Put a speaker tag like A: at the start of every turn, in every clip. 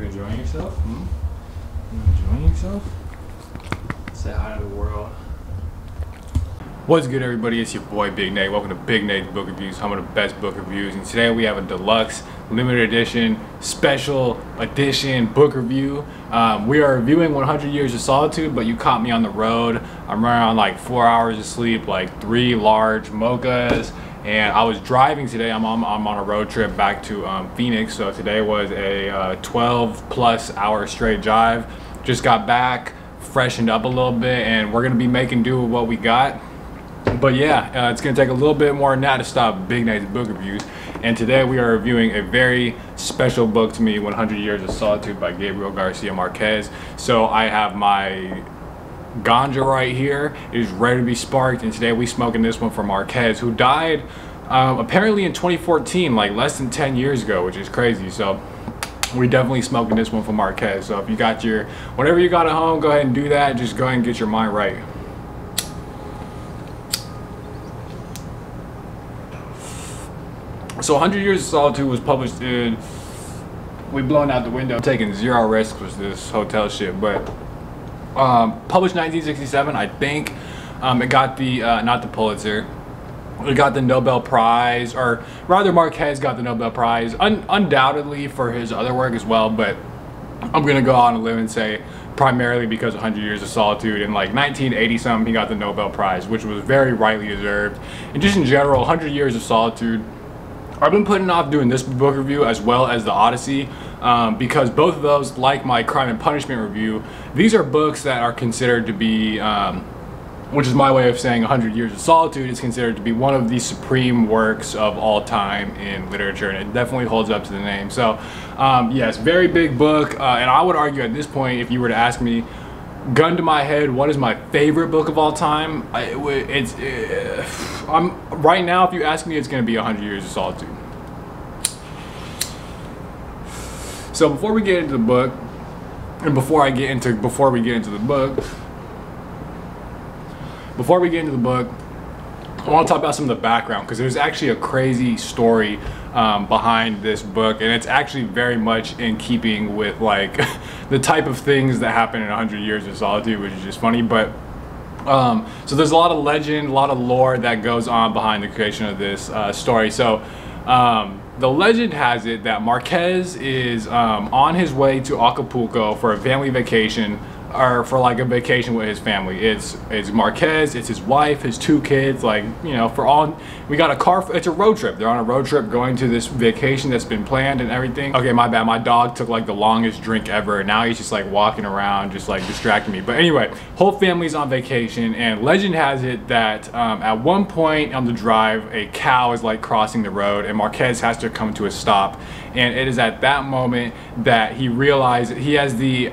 A: You enjoying yourself? You enjoying yourself? Say hi to the world. What's good, everybody? It's your boy Big Nate. Welcome to Big Nate's Book Reviews, home of the best book reviews. And today we have a deluxe, limited edition, special edition book review. We are reviewing 100 Years of Solitude, but you caught me on the road. I'm running on like 4 hours of sleep, like 3 large mochas. And I was driving today. I'm on a road trip back to Phoenix. So today was a 12+ hour straight drive. Just got back, freshened up a little bit, and we're gonna be making do with what we got. But yeah, it's gonna take a little bit more than that to stop Big Nate's book reviews. And today we are reviewing a very special book to me, 100 Years of Solitude by Gabriel Garcia Marquez. So I have my ganja right here. It is ready to be sparked, and today we smoking this one from Marquez, who died apparently in 2014, like less than 10 years ago, which is crazy. So we definitely smoking this one from Marquez. So if you got your whatever you got at home, go ahead and do that. Just go ahead and get your mind right. So 100 Years of Solitude was published in, we blowing out the window, taking zero risks with this hotel shit, but published 1967, I think. It got the not the Pulitzer, it got the Nobel Prize, or rather Marquez got the Nobel Prize, undoubtedly for his other work as well, but I'm gonna go on a limb and say primarily because 100 Years of Solitude. In like 1980 something, he got the Nobel Prize, which was very rightly deserved. And just in general, 100 Years of Solitude, I've been putting off doing this book review as well as the Odyssey, because both of those, like my Crime and Punishment review, these are books that are considered to be, which is my way of saying 100 Years of Solitude is considered to be one of the supreme works of all time in literature, and it definitely holds up to the name. So yes, very big book, and I would argue at this point, if you were to ask me, gun to my head, what is my favorite book of all time? Right now, if you ask me, it's going to be 100 Years of Solitude. So before we get into the book, and before we get into the book, I want to talk about some of the background, because there's actually a crazy story behind this book, and it's actually very much in keeping with like the type of things that happen in 100 Years of Solitude, which is just funny. But so there's a lot of legend, a lot of lore that goes on behind the creation of this story. So the legend has it that Marquez is on his way to Acapulco for a family vacation, or for like a vacation with his family. It's Marquez, it's his wife, his 2 kids, like, you know, we got a car, it's a road trip. They're on a road trip going to this vacation that's been planned and everything. Okay, my bad, my dog took like the longest drink ever, and now he's just like walking around, just like distracting me. But anyway, whole family's on vacation, and legend has it that at one point on the drive, a cow is like crossing the road, and Marquez has to come to a stop. And it is at that moment that he realizes, he has the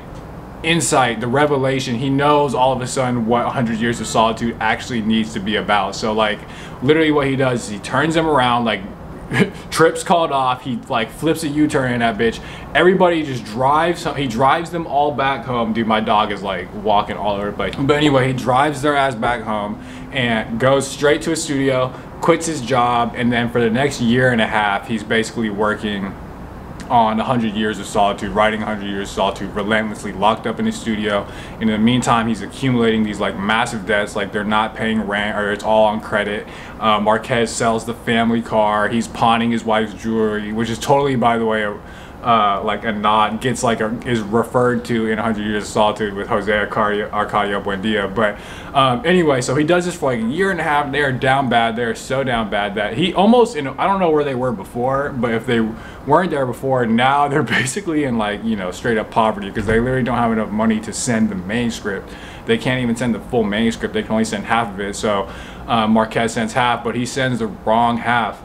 A: insight, the revelation, he knows all of a sudden what 100 Years of Solitude actually needs to be about. So like literally what he does is he turns them around, like trips called off, he like flips a U-turn in that bitch, everybody just drives, he drives them all back home. Dude, my dog is like walking all over the place. But anyway, he drives their ass back home and goes straight to a studio, quits his job, and then for the next 1.5 years he's basically working on 100 Years of Solitude, writing 100 Years of Solitude relentlessly, locked up in his studio. In the meantime, he's accumulating these like massive debts, like they're not paying rent, or it's all on credit. Marquez sells the family car, he's pawning his wife's jewelry, which is totally, by the way, like a nod, gets like is referred to in 100 Years of Solitude with Jose Arcadio Buendia. But anyway, so he does this for like 1.5 years. They are down bad. They're so down bad that he almost, I don't know where they were before, but if they weren't there before, now they're basically in like, you know, straight up poverty, because they literally don't have enough money to send the manuscript. They can't even send the full manuscript. They can only send half of it. So Marquez sends half, but he sends the wrong half.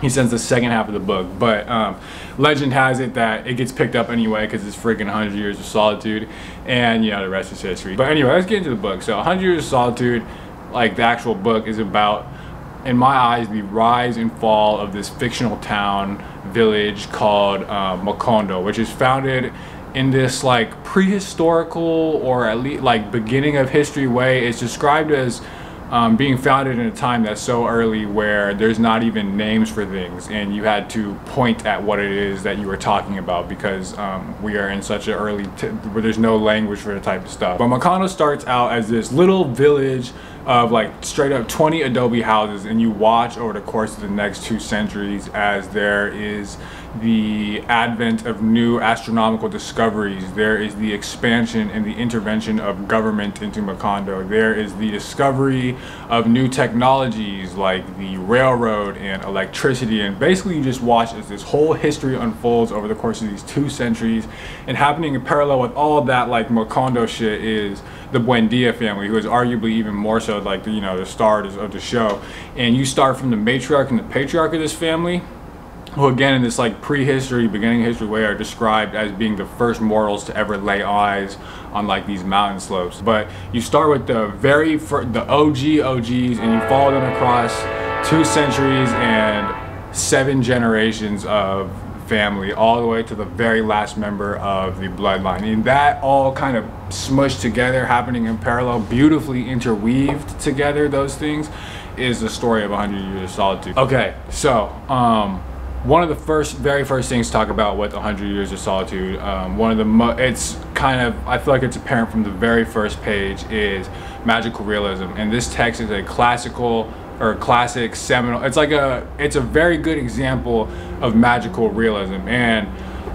A: He sends the second half of the book. But legend has it that it gets picked up anyway, because it's freaking 100 Years of Solitude, and you know, the rest is history. But anyway, let's get into the book. So 100 Years of Solitude, like the actual book, is about, in my eyes, the rise and fall of this fictional town village called Macondo, which is founded in this like prehistorical, or at least like beginning of history way. It's described as being founded in a time that's so early where there's not even names for things, and you had to point at what it is that you were talking about, because we are in such an early where there's no language for the type of stuff. But Macondo starts out as this little village of like straight up 20 adobe houses, and you watch over the course of the next 2 centuries as there is the advent of new astronomical discoveries, there is the expansion and the intervention of government into Macondo, there is the discovery of new technologies like the railroad and electricity, and basically you just watch as this whole history unfolds over the course of these 2 centuries. And happening in parallel with all of that like Macondo shit is the Buendia family, who is arguably even more so like the, you know, the stars of the show. And you start from the matriarch and the patriarch of this family, who again in this like prehistory, beginning of history way are described as being the first mortals to ever lay eyes on like these mountain slopes. But you start with the very the OGs, and you follow them across 2 centuries and 7 generations of family, all the way to the very last member of the bloodline. And that all kind of smushed together, happening in parallel, beautifully interweaved together, those things, is the story of 100 Years of Solitude. Okay, so one of the very first things to talk about with 100 Years of Solitude, it's kind of, I feel like it's apparent from the very first page, is magical realism. And this text is a classic seminal, it's a very good example of magical realism. And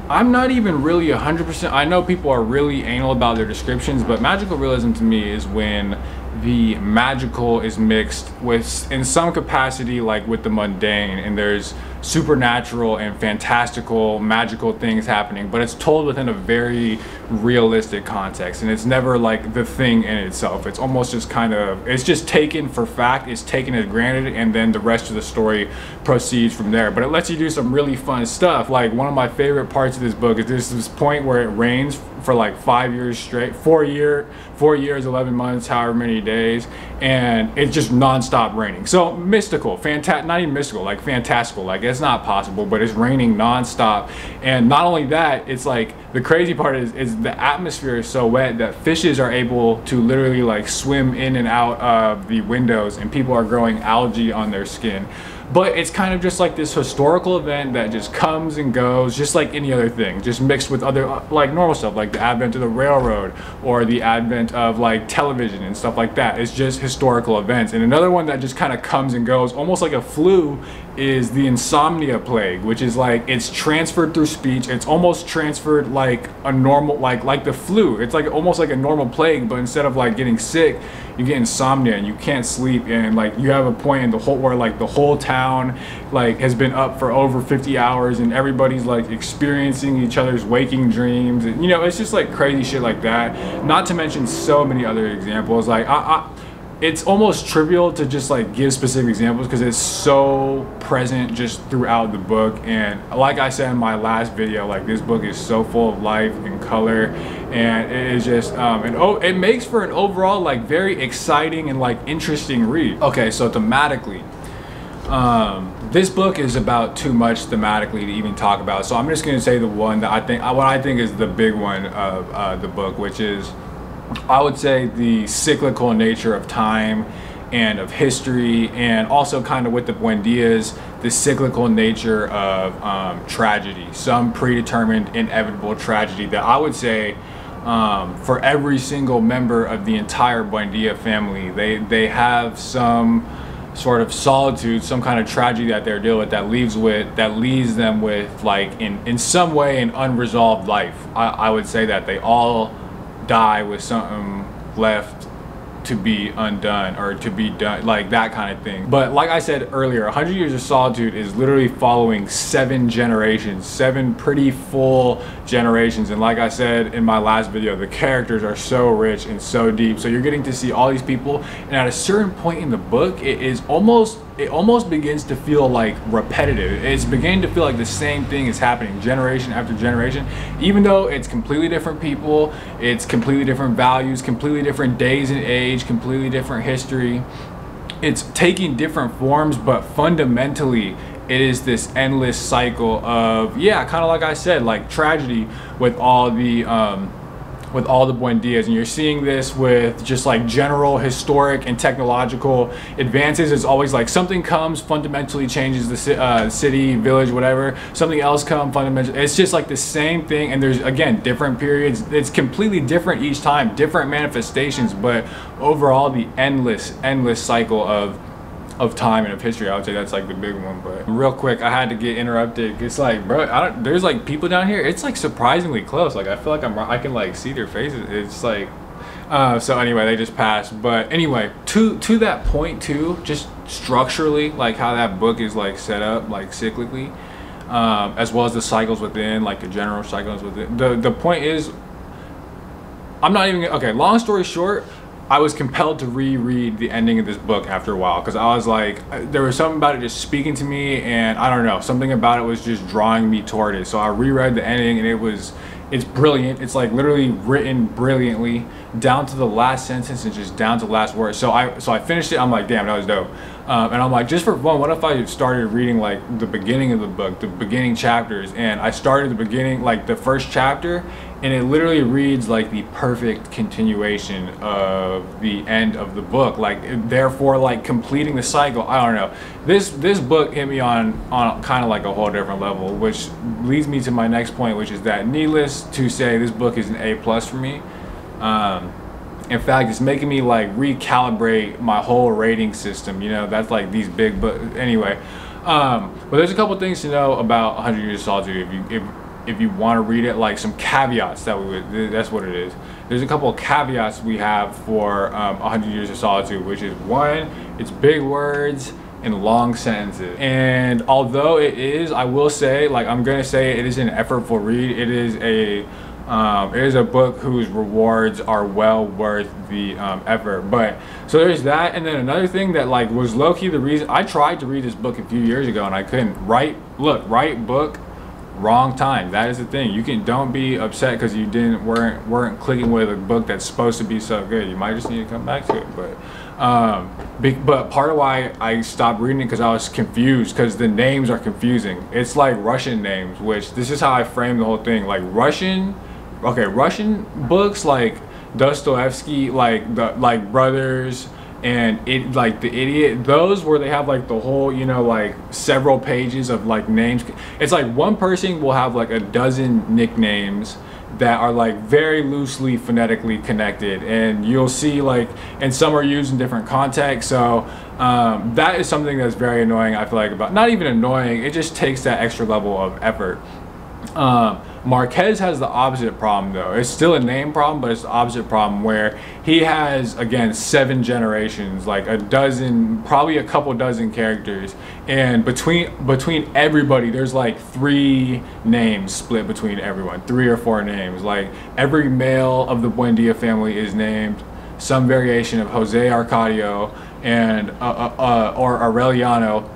A: I'm not even really 100%, I know people are really anal about their descriptions, but magical realism to me is when the magical is mixed with, in some capacity, like with the mundane, and there's supernatural and fantastical magical things happening, but it's told within a very realistic context, and it's never like the thing in itself. It's almost just kind of, it's just taken for fact, it's taken as granted, and then the rest of the story proceeds from there. But it lets you do some really fun stuff. Like one of my favorite parts of this book is there's this point where it rains for like 5 years straight, 4 years, 11 months, however many days, and it's just non-stop raining. So mystical, fantastic, not even mystical, like fantastical, like it's not possible, but it's raining non-stop. And not only that, it's like, the crazy part is the atmosphere is so wet that fishes are able to literally like swim in and out of the windows, and people are growing algae on their skin. But it's kind of just like this historical event that just comes and goes, just like any other thing, just mixed with other like normal stuff, like the advent of the railroad or the advent of like television and stuff like that. It's just historical events. And another one that just kind of comes and goes, almost like a flu, is the insomnia plague, which is like, it's transferred through speech. It's almost transferred like a normal, like the flu. It's like almost like a normal plague, but instead of like getting sick, you get insomnia and you can't sleep, and like you have a point in the whole where like the whole town like has been up for over 50 hours and everybody's like experiencing each other's waking dreams, and you know, it's just like crazy shit like that. Not to mention so many other examples. Like it's almost trivial to just like give specific examples because it's so present just throughout the book. And like I said in my last video, like this book is so full of life and color, and it is just it makes for an overall like very exciting and like interesting read. Okay, so thematically, this book is about too much thematically to even talk about, so I'm just going to say the one that what I think is the big one of the book, which is, I would say, the cyclical nature of time and of history, and also kind of with the Buendias, the cyclical nature of tragedy, some predetermined inevitable tragedy that I would say for every single member of the entire Buendia family, they have some sort of solitude, some kind of tragedy that they're dealing with that leaves them with like in some way an unresolved life. I would say that they all die with something left to be undone or to be done, like that kind of thing. But like I said earlier, 100 Years of Solitude is literally following 7 generations, 7 pretty full generations. And like I said in my last video, the characters are so rich and so deep. So you're getting to see all these people, and at a certain point in the book, it almost begins to feel like repetitive. It's beginning to feel like the same thing is happening generation after generation, even though it's completely different people, it's completely different values, completely different days and age, completely different history. It's taking different forms, but fundamentally it is this endless cycle of, yeah, kind of like I said, like tragedy with all the with all the Buendias, and you're seeing this with just like general historic and technological advances. It's always like something comes, fundamentally changes the city, village, whatever. Something else comes, fundamentally. It's just like the same thing, and there's again different periods. It's completely different each time, different manifestations, but overall the endless cycle of time and of history. I would say that's like the big one. But real quick, I had to get interrupted. It's like, bro, there's like people down here. It's like surprisingly close. Like I feel like I can like see their faces. It's like, so anyway, they just passed. But anyway, to that point too, just structurally, like how that book is like set up, like cyclically, as well as the cycles within, like the general cycles within. The point is, I'm not even okay. Long story short, I was compelled to reread the ending of this book after a while, because I was like, there was something about it just speaking to me, and I don't know, something about it was just drawing me toward it. So I reread the ending, and it's brilliant. It's like literally written brilliantly down to the last sentence and just down to the last word. So I finished it. I'm like, damn, that was dope. And I'm like, just for fun, what if I started reading like the beginning of the book, the beginning chapters, and I started the beginning, like the first chapter, and it literally reads like the perfect continuation of the end of the book, like therefore like completing the cycle. I don't know, this book hit me on kind of like a whole different level, which leads me to my next point, which is that needless to say, this book is an A+ for me. In fact, it's making me like recalibrate my whole rating system, you know. That's like these big books anyway. But there's a couple things to know about 100 Years of Solitude if you want to read it, like some caveats that's what it is. There's a couple of caveats we have for 100 Years of Solitude, which is one, it's big words and long sentences. And although it is, I will say, like I'm gonna say, it is an effortful read. It is a book whose rewards are well worth the effort. But so there's that, and then another thing that like was low-key the reason I tried to read this book a few years ago and I couldn't. Right book, wrong time. That is the thing. Don't be upset because you weren't clicking with a book that's supposed to be so good. You might just need to come back to it. But part of why I stopped reading it, because I was confused, because the names are confusing. It's like Russian names, which this is how I frame the whole thing. Like Russian books like Dostoevsky, like Brothers, and it like The Idiot, those where they have like the whole, you know, like several pages of like names. It's like one person will have like a dozen nicknames that are like very loosely phonetically connected, and you'll see like, and some are used in different contexts. So that is something that's very annoying, I feel like, about, not even annoying, it just takes that extra level of effort. Marquez has the opposite problem though. It's still a name problem, but it's the opposite problem, where he has, again, 7 generations, like a dozen, probably a couple dozen characters, and between everybody there's like 3 names split between everyone, 3 or 4 names. Like every male of the Buendia family is named some variation of Jose Arcadio and or Aureliano,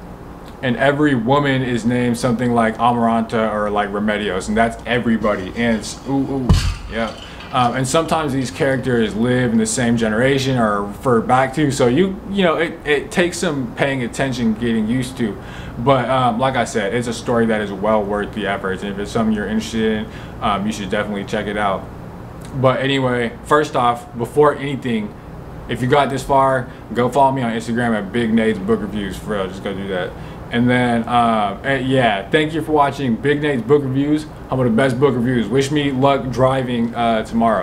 A: and every woman is named something like Amaranta or like Remedios, and that's everybody. And it's yeah. And sometimes these characters live in the same generation or are referred back to, so you know it takes some paying attention, getting used to. But like I said, it's a story that is well worth the efforts, and if it's something you're interested in, you should definitely check it out. But anyway, first off, before anything, if you got this far, go follow me on Instagram at Big Nate's Book Reviews. For real, just go do that. And then, yeah, thank you for watching Big Nate's Book Reviews. Some of the best book reviews. Wish me luck driving tomorrow.